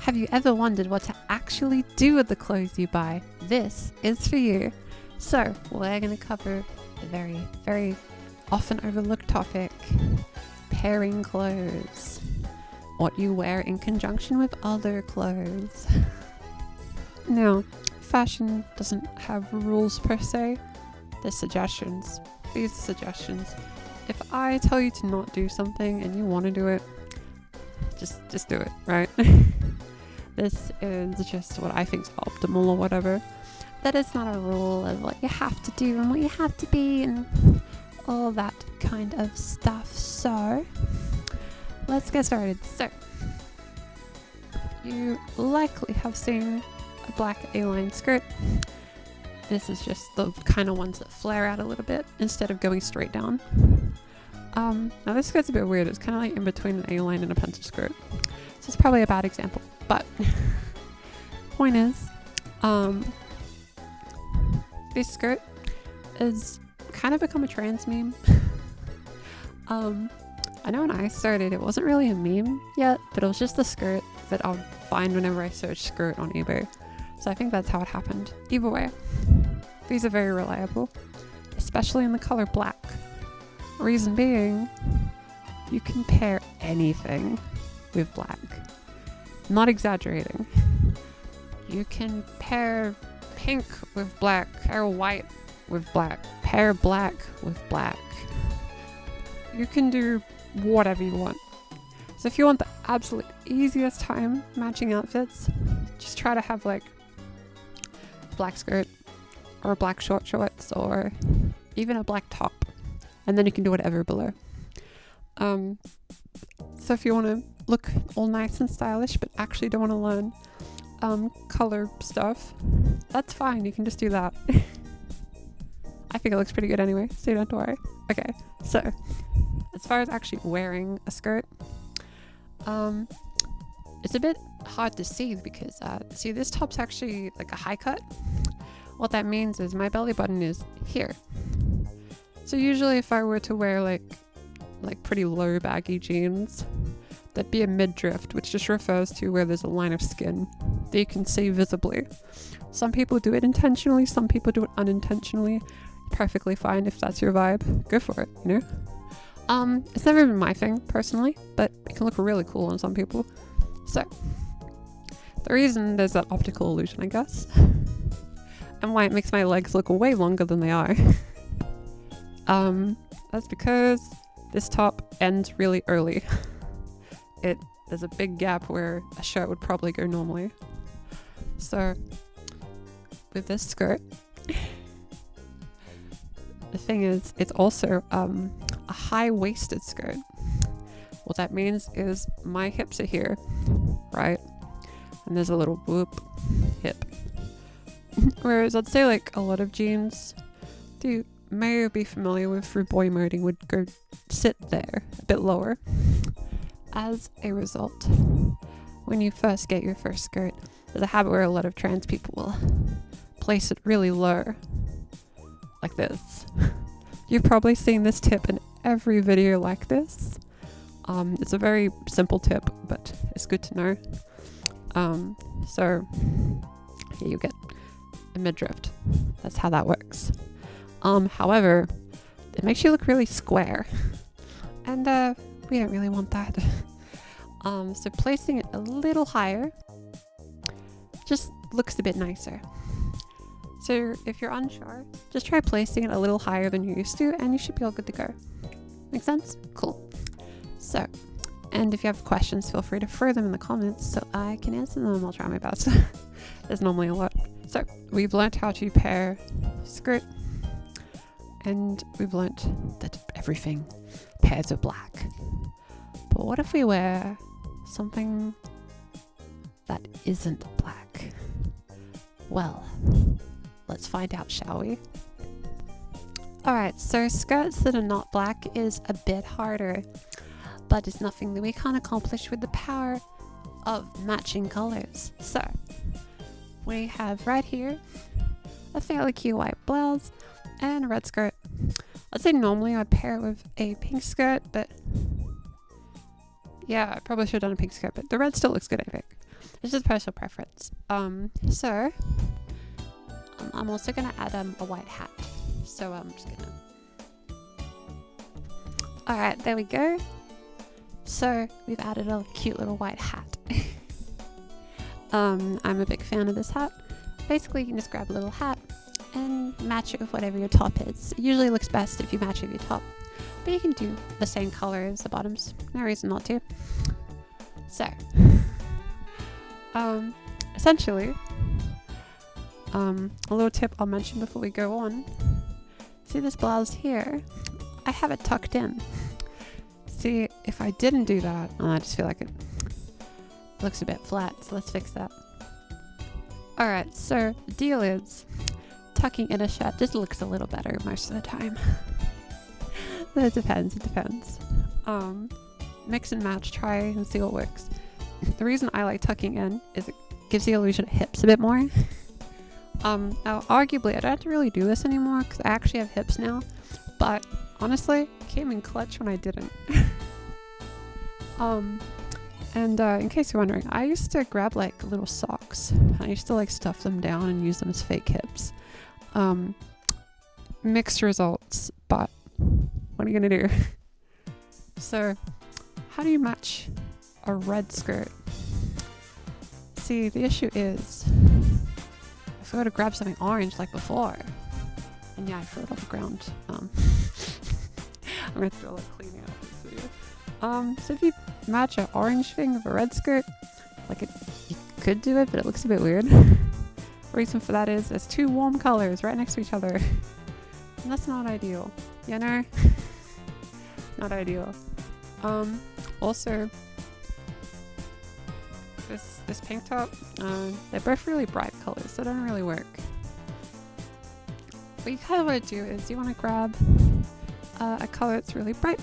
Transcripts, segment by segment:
Have you ever wondered what to actually do with the clothes you buy? This is for you. So we're going to cover a very, very often overlooked topic: pairing clothes. What you wear in conjunction with other clothes. Now, fashion doesn't have rules per se. There's suggestions. These are suggestions. If I tell you to not do something and you want to do it, just do it, right? This is just what I think is optimal or whatever. That is not a rule of what you have to do and what you have to be and all that kind of stuff. So let's get started. So you likely have seen a black A-line skirt. This is just the kind of ones that flare out a little bit instead of going straight down. Now this skirt's a bit weird. It's kind of like in between an A-line and a pencil skirt. So it's probably a bad example, but point is, this skirt has kind of become a trans meme. I know when I started, it wasn't really a meme yet, but it was just the skirt that I'll find whenever I search skirt on eBay. So I think that's how it happened. Either way, these are very reliable, especially in the color black. Reason being, you can pair anything with black. Not exaggerating. You can pair pink with black, pair white with black, pair black with black. You can do whatever you want. So if you want the absolute easiest time matching outfits, just try to have like a black skirt or black short shorts or even a black top, and then you can do whatever below. So if you want to look all nice and stylish but actually don't want to learn color stuff, that's fine. You can just do that. I think it looks pretty good anyway, so you don't have to worry. Okay, so as far as actually wearing a skirt, it's a bit hard to see because see, this top's actually like a high cut. What that means is my belly button is here. So usually if I were to wear like pretty low baggy jeans, that'd be a midriff, which just refers to where there's a line of skin that you can see visibly. Some people do it intentionally, some people do it unintentionally. Perfectly fine if that's your vibe. Go for it, you know? It's never been my thing personally, but it can look really cool on some people. So the reason there's that optical illusion, I guess, and why it makes my legs look way longer than they are, that's because this top ends really early. There's a big gap where a shirt would probably go normally. So with this skirt, the thing is, it's also a high-waisted skirt. What that means is my hips are here, right? And there's a little whoop hip. Whereas I'd say like a lot of jeans, you may be familiar with through boy moding, would go sit there a bit lower. As a result, when you first get your first skirt, there's a habit where a lot of trans people will place it really low, like this. You've probably seen this tip in every video like this. It's a very simple tip, but it's good to know. So yeah, you get a midriff. That's how that works. However, it makes you look really square, and we don't really want that. So placing it a little higher just looks a bit nicer. So if you're unsure, just try placing it a little higher than you used to and you should be all good to go. Make sense? Cool. So, and if you have questions, feel free to throw them in the comments so I can answer them. I'll try my best. There's normally a lot. So we've learned how to pair skirt, and we've learnt that everything pairs with black. But what if we wear something that isn't black? Well, let's find out, shall we? Alright, so skirts that are not black is a bit harder, but it's nothing that we can't accomplish with the power of matching colors. So, we have right here a fairly cute white blouse and a red skirt. I'd say normally I'd pair it with a pink skirt, but yeah, I probably should have done a pink skirt, but the red still looks good, I think. This is personal preference. So I'm also gonna add a white hat. So I'm just gonna. All right, there we go. So we've added a cute little white hat. I'm a big fan of this hat. Basically, you can just grab a little hat and match it with whatever your top is. It usually looks best if you match it with your top, but you can do the same color as the bottoms. No reason not to. So, essentially, a little tip I'll mention before we go on. See this blouse here? I have it tucked in. See, if I didn't do that, I just feel like it looks a bit flat, so let's fix that. Alright, so the deal is, tucking in a shirt just looks a little better most of the time. It depends. Mix and match, try and see what works. The reason I like tucking in is it gives the illusion of hips a bit more. Now arguably I don't have to really do this anymore because I actually have hips now, but honestly, it came in clutch when I didn't. And in case you're wondering, I used to grab like little socks. I used to like stuff them down and use them as fake hips. Mixed results, but what are you gonna do? So, how do you match a red skirt? See, the issue is, if I were to grab something orange like before, and yeah, I threw it off the ground. I'm gonna throw like cleaning out this video. So if you match an orange thing with a red skirt, you could do it, but it looks a bit weird. Reason for that is there's two warm colors right next to each other, and that's not ideal, you know? Not ideal. Also, this pink top, they're both really bright colors, so they don't really work. What you kind of want to do is you want to grab a color that's really bright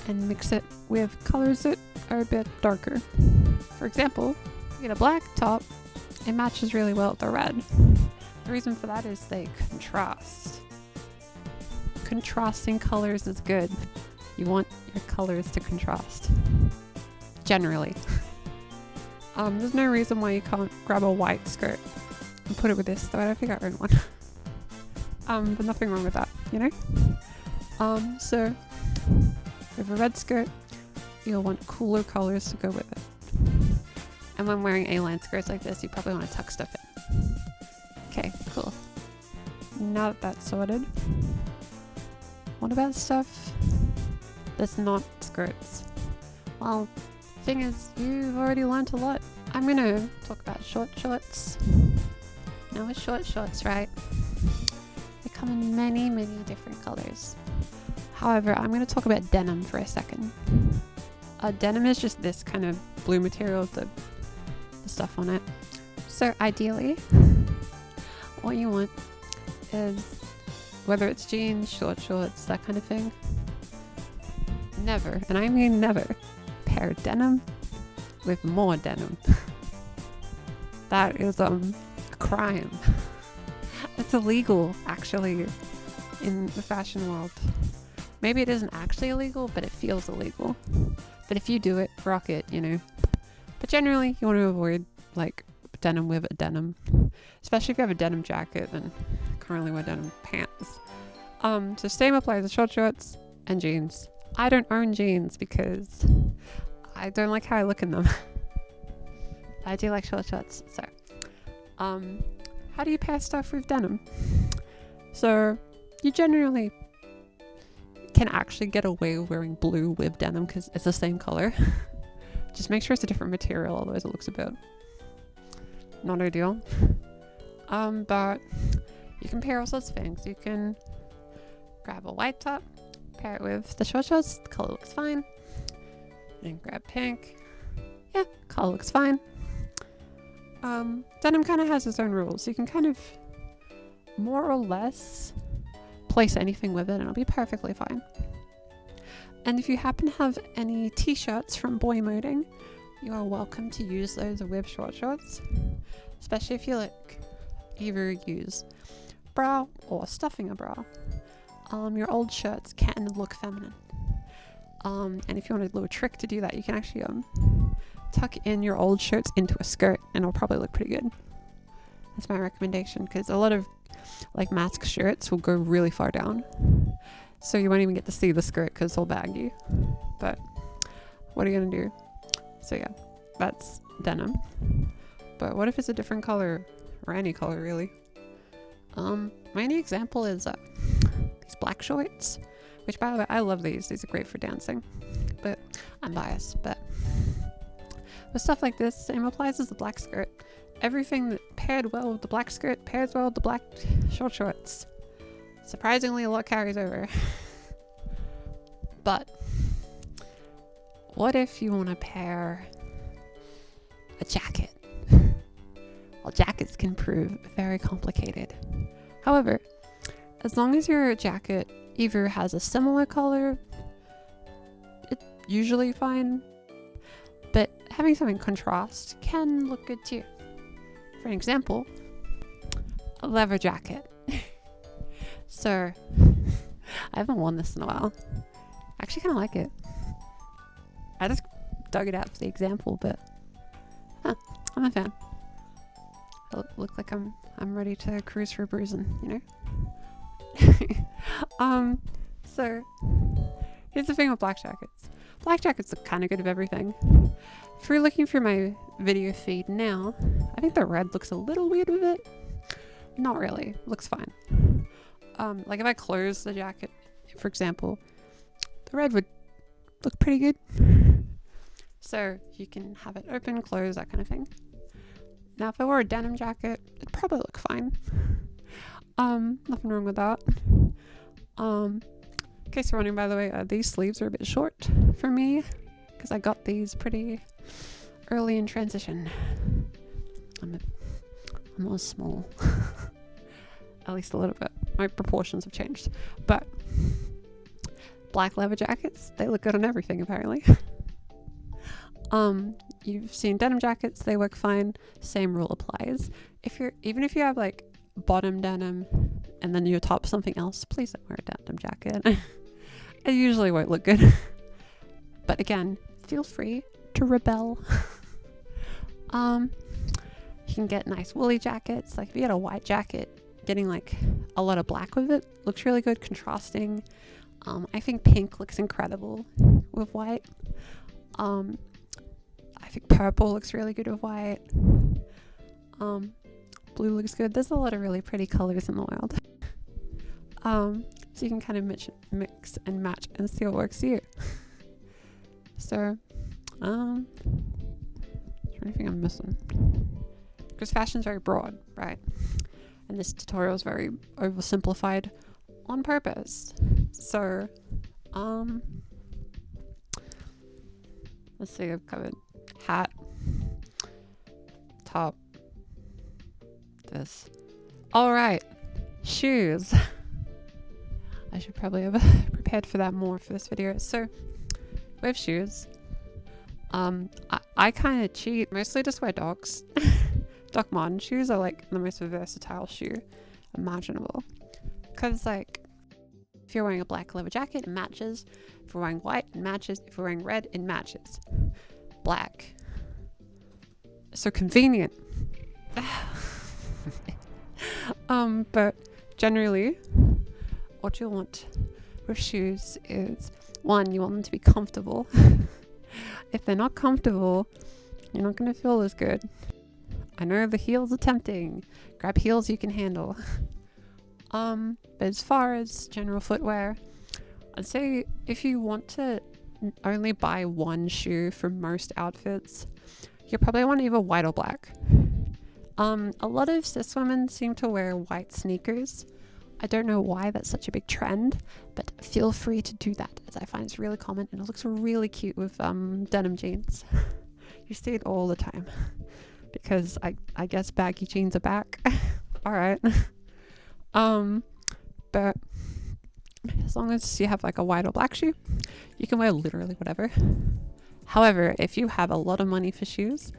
and mix it with colors that are a bit darker. For example, you get a black top, it matches really well with the red. The reason for that is they contrast. Contrasting colors is good. You want your colors to contrast. Generally. There's no reason why you can't grab a white skirt and put it with this, though I don't think I own one. But nothing wrong with that, you know? So with a red skirt, you'll want cooler colors to go with it. And when wearing A-line skirts like this, you probably want to tuck stuff in. Okay, cool. Now that that's sorted, what about stuff that's not skirts? Well, thing is, you've already learnt a lot. I'm gonna talk about short shorts. Now with short shorts, right? They come in many, many different colors. However, I'm gonna talk about denim for a second. Denim is just this kind of blue material with the stuff on it. So ideally, what you want is, whether it's jeans, short shorts, that kind of thing, never, and I mean never, pair denim with more denim. That is a crime. It's illegal, actually, in the fashion world. Maybe it isn't actually illegal, but it feels illegal. But if you do it, rock it, you know. But generally, you want to avoid like denim with a denim, especially if you have a denim jacket and currently wear denim pants. So same applies to short shorts and jeans. I don't own jeans because I don't like how I look in them. I do like short shorts. So, how do you pair stuff with denim? So you generally can actually get away with wearing blue with denim because it's the same color. Just make sure it's a different material, otherwise it looks a bit not ideal. But you can pair all sorts of things. You can grab a white top, pair it with the short shorts, the color looks fine. And grab pink. Yeah, color looks fine. Denim kind of has its own rules. You can kind of more or less place anything with it and it'll be perfectly fine. And if you happen to have any t-shirts from Boy Moding, you are welcome to use those with short shorts, especially if you like either use bra or stuffing a bra. Your old shirts can look feminine. And if you want a little trick to do that, you can actually tuck in your old shirts into a skirt and it'll probably look pretty good. That's my recommendation, because a lot of like mask shirts will go really far down, so you won't even get to see the skirt because it's all baggy. But what are you gonna do? So yeah, that's denim. But what if it's a different color, or any color really? My only example is these black shorts, which by the way, I love these. These are great for dancing, but I'm biased. But with stuff like this, same applies as the black skirt. Everything that paired well with the black skirt pairs well with the black short shorts. Surprisingly, a lot carries over. But what if you want to pair a jacket? Well, jackets can prove very complicated. However, as long as your jacket either has a similar color, it's usually fine. But having something contrast can look good too. For an example, a leather jacket. So, I haven't worn this in a while. I actually kind of like it. I just dug it out for the example, but I'm a fan. I look like I'm ready to cruise for bruising, you know? So, here's the thing with black jackets. Black jackets look kind of good with everything. If you're looking through my video feed now, I think the red looks a little weird with it. Not really. Looks fine. Like if I close the jacket, for example, the red would look pretty good. So you can have it open, close, that kind of thing. Now if I wore a denim jacket, it'd probably look fine. Nothing wrong with that. In case you're wondering, by the way, these sleeves are a bit short for me because I got these pretty early in transition. I'm a little small. At least a little bit. My proportions have changed. But black leather jackets, they look good on everything apparently. You've seen denim jackets, they work fine. Same rule applies. Even if you have like bottom denim and then your top something else, please don't wear a denim jacket. It usually won't look good. But again, feel free to rebel. You can get nice woolly jackets. Like if you get a white jacket, getting like a lot of black with it looks really good, contrasting. I think pink looks incredible with white. I think purple looks really good with white. Blue looks good. There's a lot of really pretty colors in the world. So you can kind of mix and match and see what works for you. So, is there anything I'm missing? Because fashion's very broad, right? And this tutorial is very oversimplified on purpose. So, let's see, I've covered hat, top, this. All right, shoes. I should probably have prepared for that more for this video. So, with shoes, I kind of cheat. Mostly just wear Docs. Doc Martens shoes are like the most versatile shoe imaginable. Because like, if you're wearing a black leather jacket, it matches. If you're wearing white, it matches. If you're wearing red, it matches. Black. So convenient. But generally, what you want with shoes is, one, you want them to be comfortable. If they're not comfortable, you're not going to feel as good. I know the heels are tempting. Grab heels you can handle. But as far as general footwear, I'd say if you want to only buy one shoe for most outfits, you probably want either white or black. A lot of cis women seem to wear white sneakers. I don't know why that's such a big trend, but feel free to do that, as I find it's really common and it looks really cute with denim jeans. You see it all the time because I guess baggy jeans are back. All right. But as long as you have like a white or black shoe, you can wear literally whatever. However, if you have a lot of money for shoes,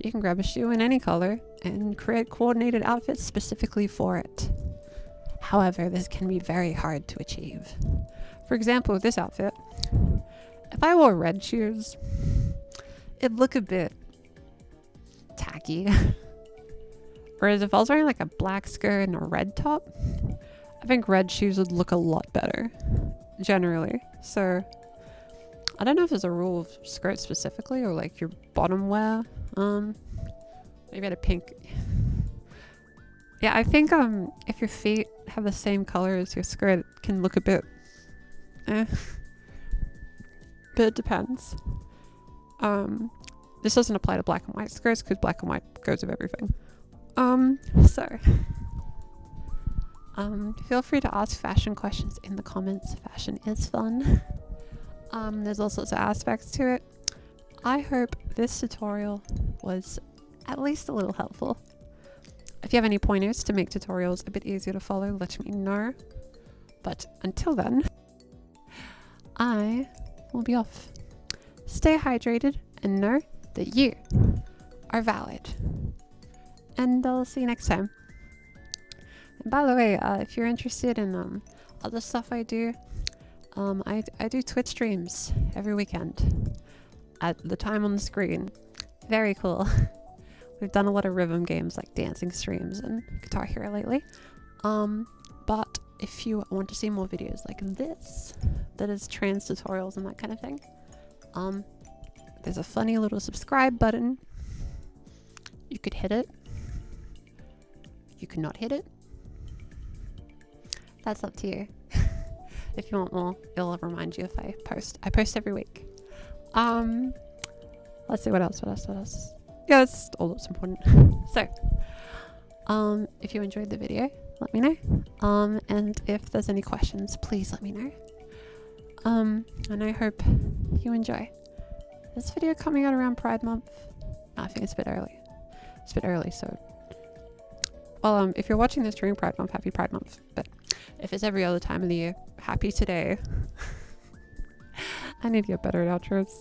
you can grab a shoe in any color and create coordinated outfits specifically for it. However, this can be very hard to achieve. For example, with this outfit, if I wore red shoes, it'd look a bit tacky. Whereas if I was wearing like a black skirt and a red top, I think red shoes would look a lot better, generally. So I don't know if there's a rule of skirt specifically or like your bottom wear. Maybe I had a pink. Yeah, I think if your feet have the same color as your skirt, it can look a bit but it depends. This doesn't apply to black and white skirts because black and white goes with everything. So feel free to ask fashion questions in the comments. Fashion is fun. There's all sorts of aspects to it. I hope this tutorial was at least a little helpful. If you have any pointers to make tutorials a bit easier to follow, let me know. But until then, I will be off. Stay hydrated and know that you are valid. And I'll see you next time. And by the way, if you're interested in other stuff I do Twitch streams every weekend at the time on the screen. Very cool. We've done a lot of rhythm games like dancing streams and Guitar Hero lately. But if you want to see more videos like this, that is trans tutorials and that kind of thing, there's a funny little subscribe button. You could hit it. You could not hit it. That's up to you. If you want more, it'll remind you if I post. I post every week. Let's see what else. Yeah, that's all that's important. So, if you enjoyed the video, let me know. And if there's any questions, please let me know. And I hope you enjoy. This video coming out around Pride Month. No, I think it's a bit early. It's a bit early, so. Well, if you're watching this during Pride Month, happy Pride Month. But if it's every other time of the year, happy today. I need to get better at outros.